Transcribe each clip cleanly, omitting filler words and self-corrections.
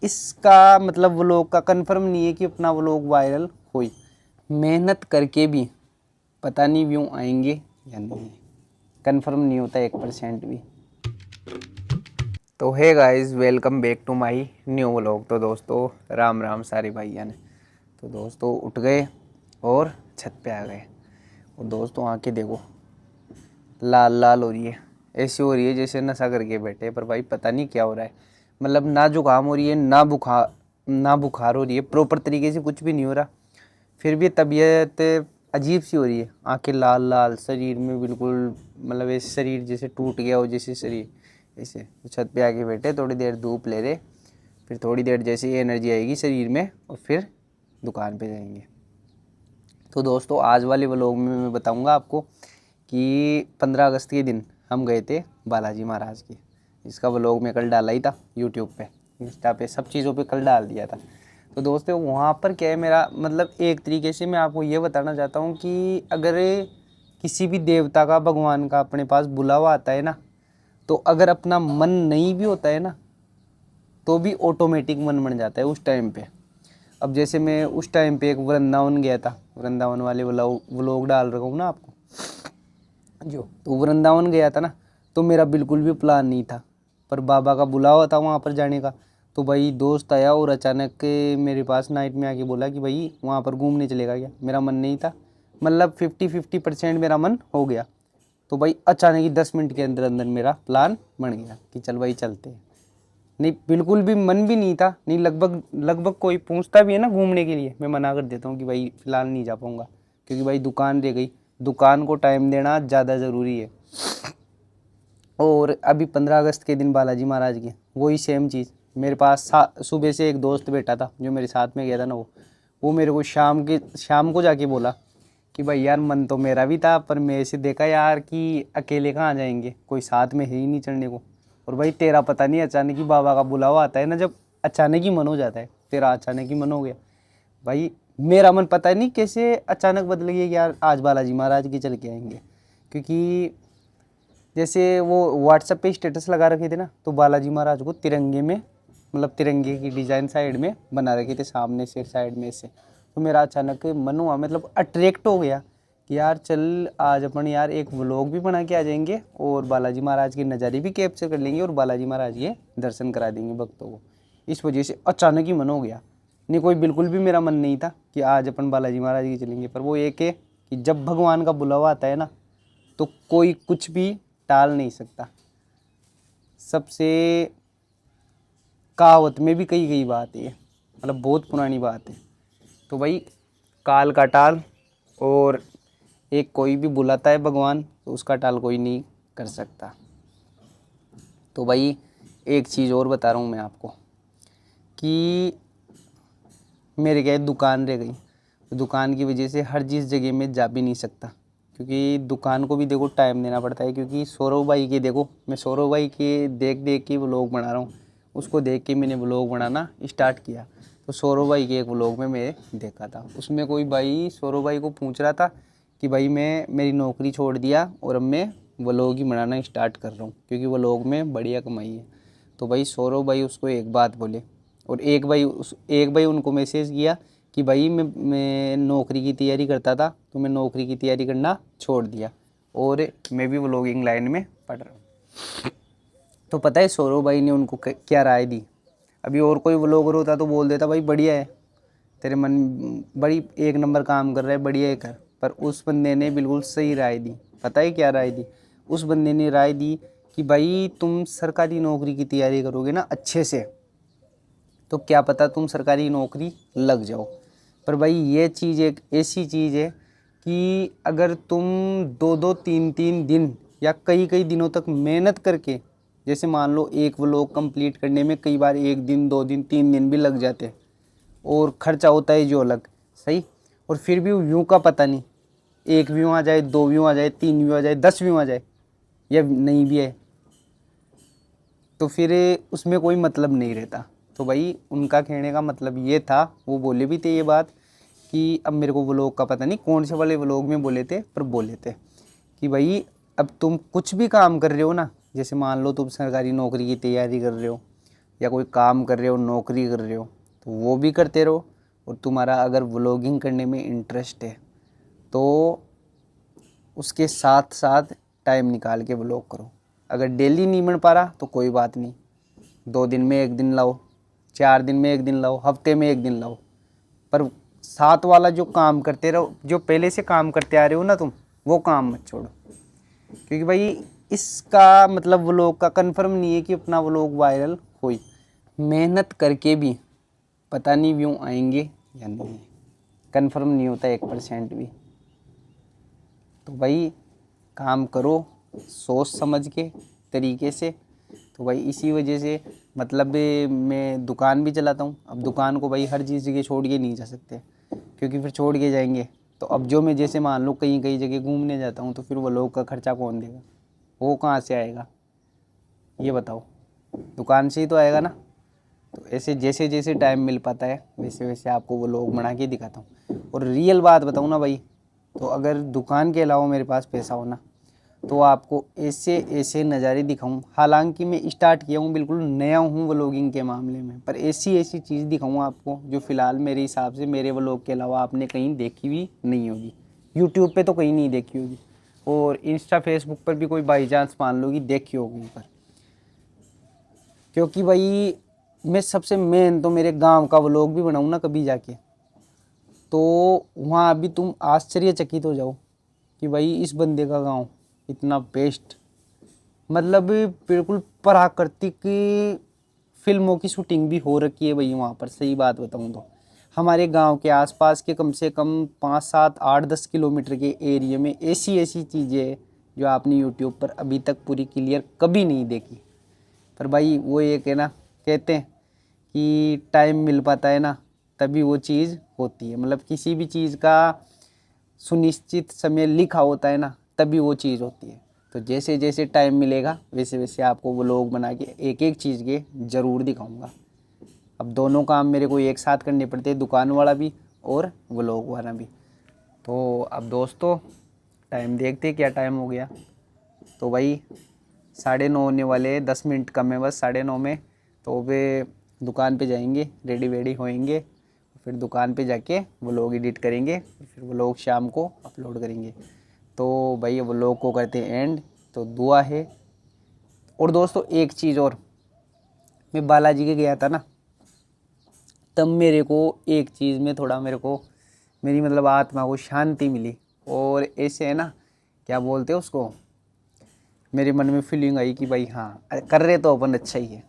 इसका मतलब व्लॉग का कंफर्म नहीं है कि अपना व्लॉग वायरल होई। मेहनत करके भी पता नहीं व्यू आएंगे या नहीं, कंफर्म नहीं होता 1% भी। तो hey guys, welcome back to my new vlog. तो दोस्तों राम राम सारे भाइयों ने। तो दोस्तों उठ गए और छत पे आ गए, और दोस्तों आके देखो लाल लाल हो रही है, ऐसी हो रही है जैसे नशा करके बैठे। पर भाई पता नहीं क्या हो रहा है, मतलब ना जुकाम हो रही है ना बुखार हो रही है, प्रॉपर तरीके से कुछ भी नहीं हो रहा, फिर भी तबीयत अजीब सी हो रही है। आंखें लाल लाल, शरीर में बिल्कुल मतलब ऐसे शरीर जैसे टूट गया हो, जैसे शरीर ऐसे। तो छत पे आके बैठे, थोड़ी देर धूप ले रहे, फिर थोड़ी देर जैसे ही एनर्जी आएगी शरीर में और फिर दुकान पे जाएंगे। तो दोस्तों आज वाले व्लॉग में मैं बताऊंगा आपको कि 15 अगस्त के दिन हम गए थे बालाजी महाराज के। इसका व्लॉग मैं कल डाला ही था यूट्यूब पे, इंस्टा पे, सब चीज़ों पे कल डाल दिया था। तो दोस्तों वहाँ पर क्या है, मेरा मतलब एक तरीके से मैं आपको ये बताना चाहता हूँ कि अगर किसी भी देवता का, भगवान का अपने पास बुलावा आता है ना, तो अगर अपना मन नहीं भी होता है ना, तो भी ऑटोमेटिक मन बन जाता है उस टाइम पे। अब जैसे मैं उस टाइम पे एक वृंदावन गया था, वृंदावन वाले व्लॉग डाल रखा हूँ ना आपको जो, तो वृंदावन गया था ना, तो मेरा बिल्कुल भी प्लान नहीं था, पर बाबा का बुलावा था वहाँ पर जाने का। तो भाई दोस्त आया और अचानक के मेरे पास नाइट में आके बोला कि भाई वहाँ पर घूमने चलेगा क्या। मेरा मन नहीं था, मतलब 50% मेरा मन हो गया। तो भाई अचानक ही 10 मिनट के अंदर अंदर मेरा प्लान बन गया कि चल भाई चलते हैं। नहीं, बिल्कुल भी मन भी नहीं था, नहीं लगभग लगभग कोई पूछता भी है ना घूमने के लिए, मैं मना कर देता हूँ कि भाई फ़िलहाल नहीं जा पाऊँगा, क्योंकि भाई दुकान रह गई, दुकान को टाइम देना ज़्यादा ज़रूरी है। और अभी 15 अगस्त के दिन बालाजी महाराज की वही सेम चीज़ मेरे पास सुबह से एक दोस्त बैठा था जो मेरे साथ में गया था ना, वो मेरे को शाम को जाके बोला कि भाई यार मन तो मेरा भी था, पर मैं ऐसे देखा यार कि अकेले कहाँ जाएंगे, कोई साथ में है ही नहीं चढ़ने को। और भाई तेरा पता नहीं, अचानक ही बाबा का बुलावा आता है ना, जब अचानक ही मन हो जाता है, तेरा अचानक ही मन हो गया। भाई मेरा मन पता नहीं कैसे अचानक बदल गया कि यार आज बालाजी महाराज की चल के आएंगे। क्योंकि जैसे वो व्हाट्सएप पे स्टेटस लगा रखे थे ना, तो बालाजी महाराज को तिरंगे में, मतलब तिरंगे की डिज़ाइन साइड में बना रखे थे, सामने से साइड में से। तो मेरा अचानक मन हुआ, मतलब अट्रैक्ट हो गया कि यार चल आज अपन यार एक व्लॉग भी बना के आ जाएंगे और बालाजी महाराज के नज़ारे भी कैप्चर कर लेंगे और बालाजी महाराज के दर्शन करा देंगे भक्तों को। इस वजह से अचानक ही मन हो गया, नहीं कोई बिल्कुल भी मेरा मन नहीं था कि आज अपन बालाजी महाराज की चलेंगे। पर वो एक है कि जब भगवान का बुलावा आता है ना, तो कोई कुछ भी टाल नहीं सकता। सबसे कहावत में भी कही गई बात है, मतलब बहुत पुरानी बात है। तो भाई काल का टाल, और एक कोई भी बुलाता है भगवान, तो उसका टाल कोई नहीं कर सकता। तो भाई एक चीज़ और बता रहा हूँ मैं आपको कि मेरे क्या दुकान रह गई, तो दुकान की वजह से हर चीज़ जगह में जा भी नहीं सकता, क्योंकि दुकान को भी देखो टाइम देना पड़ता है। क्योंकि सौरभ भाई के देखो, मैं सौरभ भाई के देख देख के व्लॉग बना रहा हूँ, उसको देख के मैंने व्लॉग बनाना स्टार्ट किया। तो सौरभ भाई के एक व्लॉग में मैं देखा था, उसमें कोई भाई सौरभ भाई को पूछ रहा था कि भाई मैं मेरी नौकरी छोड़ दिया और अब मैं व्लॉग ही बनाना स्टार्ट कर रहा हूँ, क्योंकि व्लॉग में बढ़िया कमाई है। तो भाई सौरभ भाई उसको एक बात बोले, और एक भाई उनको मैसेज किया कि भाई मैं नौकरी की तैयारी करता था, तो मैं नौकरी की तैयारी करना छोड़ दिया और मैं भी व्लॉगिंग लाइन में पढ़ रहा हूँ। तो पता है सौरभ भाई ने उनको क्या राय दी। अभी और कोई व्लॉगर होता तो बोल देता भाई बढ़िया है, तेरे मन बड़ी एक नंबर काम कर रहा है, बढ़िया है कर। पर उस बंदे ने बिल्कुल सही राय दी। पता है क्या राय दी? उस बंदे ने राय दी कि भाई तुम सरकारी नौकरी की तैयारी करोगे ना अच्छे से, तो क्या पता तुम सरकारी नौकरी लग जाओ। पर भाई ये चीज़ एक ऐसी चीज़ है कि अगर तुम 2-2 3-3 दिन या कई कई दिनों तक मेहनत करके, जैसे मान लो एक व्लॉग कंप्लीट करने में कई बार 1 दिन 2 दिन 3 दिन भी लग जाते, और ख़र्चा होता है जो अलग, सही। और फिर भी व्यू का पता नहीं, 1 व्यू आ जाए, 2 व्यू आ जाए, 3 व्यू आ जाए, 10 व्यू आ जाए, या नहीं भी है, तो फिर उसमें कोई मतलब नहीं रहता। तो भाई उनका कहने का मतलब ये था, वो बोले भी थे ये बात कि अब मेरे को व्लॉग का पता नहीं कौन से वाले व्लॉग में बोले थे, पर बोले थे कि भाई अब तुम कुछ भी काम कर रहे हो ना, जैसे मान लो तुम सरकारी नौकरी की तैयारी कर रहे हो या कोई काम कर रहे हो, नौकरी कर रहे हो, तो वो भी करते रहो। और तुम्हारा अगर व्लॉगिंग करने में इंटरेस्ट है तो उसके साथ साथ टाइम निकाल के व्लॉग करो। अगर डेली नहीं बन पा रहा तो कोई बात नहीं, 2 दिन में 1 दिन लाओ, 4 दिन में 1 दिन लाओ, हफ्ते में 1 दिन लाओ, पर साथ वाला जो काम करते रहो, जो पहले से काम करते आ रहे हो ना तुम, वो काम मत छोड़ो। क्योंकि भाई इसका मतलब व्लॉग का कंफर्म नहीं है कि अपना व्लॉग वायरल हो। मेहनत करके भी पता नहीं व्यू आएंगे या नहीं, कंफर्म नहीं होता 1% भी। तो भाई काम करो सोच समझ के तरीके से। तो भाई इसी वजह से मतलब मैं दुकान भी चलाता हूँ। अब दुकान को भाई हर चीज़ जगह छोड़ के नहीं जा सकते, क्योंकि फिर छोड़ के जाएंगे तो अब जो मैं जैसे मान लो कहीं कहीं जगह घूमने जाता हूँ तो फिर वो लोग का खर्चा कौन देगा, वो कहाँ से आएगा ये बताओ, दुकान से ही तो आएगा ना। तो ऐसे जैसे जैसे टाइम मिल पाता है वैसे वैसे आपको वो लोग बना के दिखाता हूँ। और रियल बात बताऊँ ना भाई, तो अगर दुकान के अलावा मेरे पास पैसा हो ना तो आपको ऐसे ऐसे नज़ारे दिखाऊं। हालांकि मैं स्टार्ट किया हूँ, बिल्कुल नया हूँ व्लॉगिंग के मामले में, पर ऐसी ऐसी चीज़ दिखाऊँ आपको जो फ़िलहाल मेरे हिसाब से मेरे व्लॉग के अलावा आपने कहीं देखी भी नहीं होगी। यूट्यूब पे तो कहीं नहीं देखी होगी, और इंस्टा फेसबुक पर भी कोई बाई चांस मान लो कि देखी होगी पर। क्योंकि भाई मैं सबसे मेन तो मेरे गाँव का व्लॉग भी बनाऊँ ना कभी जाके, तो वहाँ अभी तुम आश्चर्यचकित हो जाओ कि भाई इस बंदे का गांव इतना बेस्ट, मतलब बिल्कुल प्राकृतिक फिल्मों की शूटिंग भी हो रखी है भाई वहाँ पर। सही बात बताऊँ तो हमारे गांव के आसपास के कम से कम 5, 7, 8, 10 किलोमीटर के एरिया में ऐसी ऐसी चीज़ें हैं जो आपने यूट्यूब पर अभी तक पूरी क्लियर कभी नहीं देखी। पर भाई वो एक है ना, कहते हैं कि टाइम मिल पाता है ना तभी वो चीज़ होती है। मतलब किसी भी चीज़ का सुनिश्चित समय लिखा होता है ना तभी वो चीज़ होती है। तो जैसे जैसे टाइम मिलेगा वैसे वैसे आपको व्लॉग बना के एक एक चीज़ के ज़रूर दिखाऊंगा। अब दोनों काम मेरे को एक साथ करने पड़ते हैं, दुकान वाला भी और व्लॉग वाला भी। तो अब दोस्तों टाइम देखते क्या टाइम हो गया। तो भाई 9:30 होने वाले, 10 मिनट कम है बस 9:30 में। तो वे दुकान पे जाएंगे, रेडी वेडी होएंगे, फिर दुकान पे जाके व्लॉग एडिट करेंगे, फिर व्लॉग शाम को अपलोड करेंगे। तो भाई व्लॉग को करते हैं एंड। तो दुआ है। और दोस्तों एक चीज़ और, मैं बालाजी के गया था ना, तब मेरे को एक चीज़ में थोड़ा मेरे को मेरी मतलब आत्मा को शांति मिली। और ऐसे है ना, क्या बोलते हैं उसको, मेरे मन में फीलिंग आई कि भाई हाँ कर रहे तो अपन अच्छा ही है,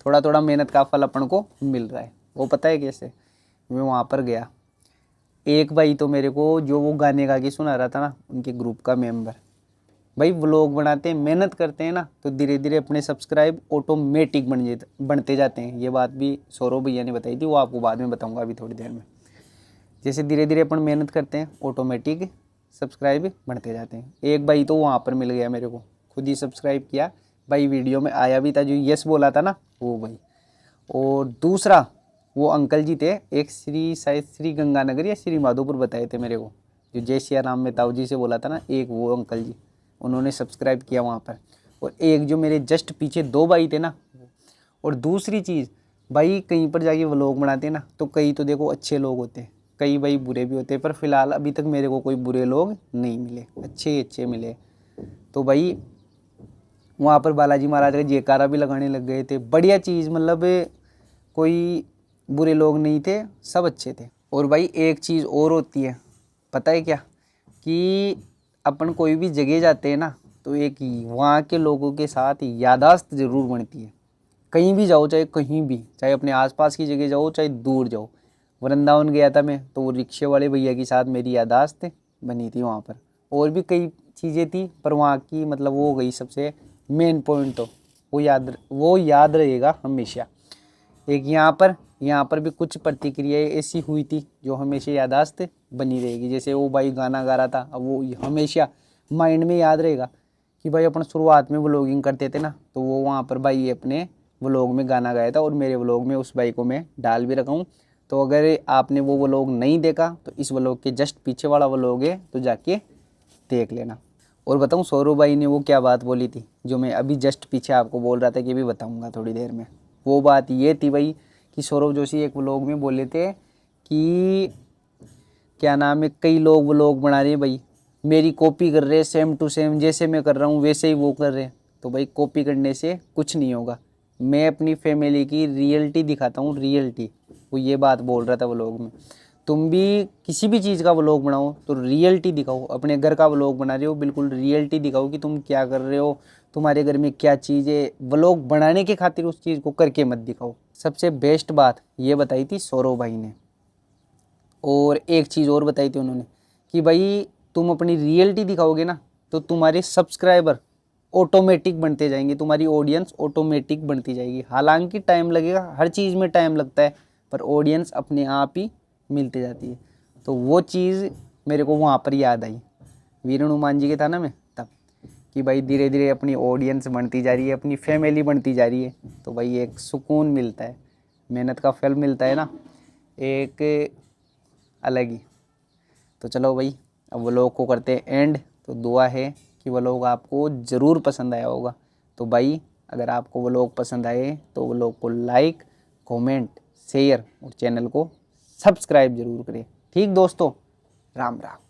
थोड़ा थोड़ा मेहनत का फल अपन को मिल रहा है। वो पता है कैसे, मैं वहाँ पर गया, एक भाई तो मेरे को जो वो गाने गा के सुना रहा था ना, उनके ग्रुप का मेंबर। भाई व्लॉग बनाते हैं, मेहनत करते हैं ना, तो धीरे धीरे अपने सब्सक्राइब ऑटोमेटिक बनते जाते हैं। ये बात भी सौरभ भैया ने बताई थी, वो आपको बाद में बताऊंगा अभी थोड़ी देर में। जैसे धीरे धीरे अपन मेहनत करते हैं ऑटोमेटिक सब्सक्राइब बढ़ते जाते हैं। एक भाई तो वहाँ पर मिल गया मेरे को, खुद ही सब्सक्राइब किया भाई, वीडियो में आया भी था, जो यस बोला था ना वो भाई। और दूसरा वो अंकल जी थे, एक शायद श्री गंगानगर या श्री माधोपुर बताए थे मेरे को, जो जय सिया राम में ताऊ जी से बोला था ना, एक वो अंकल जी, उन्होंने सब्सक्राइब किया वहाँ पर। और एक जो मेरे जस्ट पीछे 2 भाई थे ना। और दूसरी चीज़ भाई, कहीं पर जाके व्लॉग बनाते हैं ना, तो कई तो देखो अच्छे लोग होते हैं, कई भाई बुरे भी होते हैं, पर फिलहाल अभी तक मेरे को कोई बुरे लोग नहीं मिले, अच्छे ही अच्छे मिले। तो भाई वहाँ पर बालाजी महाराज का जयकारा भी लगाने लग गए थे, बढ़िया चीज़, मतलब कोई बुरे लोग नहीं थे, सब अच्छे थे। और भाई एक चीज़ और होती है, पता है क्या, कि अपन कोई भी जगह जाते हैं ना, तो एक वहाँ के लोगों के साथ यादाश्त ज़रूर बनती है। कहीं भी जाओ, चाहे कहीं भी, चाहे अपने आसपास की जगह जाओ चाहे दूर जाओ। वृंदावन गया था मैं, तो वो रिक्शे वाले भैया के साथ मेरी यादाश्त बनी थी वहाँ पर। और भी कई चीज़ें थी, पर वहाँ की मतलब वो हो गई सबसे मेन पॉइंट, तो वो याद रहेगा हमेशा। एक यहाँ पर भी कुछ प्रतिक्रियाएं ऐसी हुई थी जो हमेशा यादाश्त बनी रहेगी। जैसे वो भाई गाना गा रहा था, अब वो हमेशा माइंड में याद रहेगा कि भाई अपन शुरुआत में व्लॉगिंग करते थे ना, तो वो वहाँ पर भाई अपने व्लॉग में गाना गाया था, और मेरे व्लॉग में उस भाई को मैं डाल भी रखा हूँ। तो अगर आपने वो व्लॉग नहीं देखा तो इस व्लॉग के जस्ट पीछे वाला व्लॉग है, तो जाके देख लेना। और बताऊँ सौरभ भाई ने वो क्या बात बोली थी, जो मैं अभी जस्ट पीछे आपको बोल रहा था कि भी बताऊँगा थोड़ी देर में, वो बात ये थी भाई कि सौरभ जोशी एक व्लॉग में बोले थे कि क्या नाम है, कई लोग व्लॉग बना रहे हैं भाई, मेरी कॉपी कर रहे हैं, सेम टू सेम जैसे मैं कर रहा हूँ वैसे ही वो कर रहे हैं। तो भाई कॉपी करने से कुछ नहीं होगा, मैं अपनी फैमिली की रियलिटी दिखाता हूँ, रियलिटी। वो ये बात बोल रहा था व्लॉग में। तुम भी किसी भी चीज़ का व्लॉग बनाओ तो रियलिटी दिखाओ। अपने घर का व्लॉग बना रहे हो, बिल्कुल रियलिटी दिखाओ कि तुम क्या कर रहे हो, तुम्हारे घर में क्या चीज़ है। व्लॉग बनाने के खातिर उस चीज़ को करके मत दिखाओ। सबसे बेस्ट बात ये बताई थी सौरभ भाई ने। और एक चीज़ और बताई थी उन्होंने कि भाई तुम अपनी रियलिटी दिखाओगे ना तो तुम्हारे सब्सक्राइबर ऑटोमेटिक बनते जाएंगे, तुम्हारी ऑडियंस ऑटोमेटिक बनती जाएगी। हालांकि टाइम लगेगा, हर चीज़ में टाइम लगता है, पर ऑडियंस अपने आप ही मिलती जाती है। तो वो चीज़ मेरे को वहाँ पर याद आई, वीर हनुमान जी के था ना मैं तब, कि भाई धीरे धीरे अपनी ऑडियंस बनती जा रही है, अपनी फैमिली बनती जा रही है। तो भाई एक सुकून मिलता है, मेहनत का फल मिलता है ना, एक अलग ही। तो चलो भाई अब व्लॉग को करते हैं एंड। तो दुआ है कि व्लॉग आपको ज़रूर पसंद आया होगा। तो भाई अगर आपको व्लॉग पसंद आए तो व्लॉग को लाइक, कमेंट, शेयर और चैनल को सब्सक्राइब जरूर करें। ठीक दोस्तों, राम राम।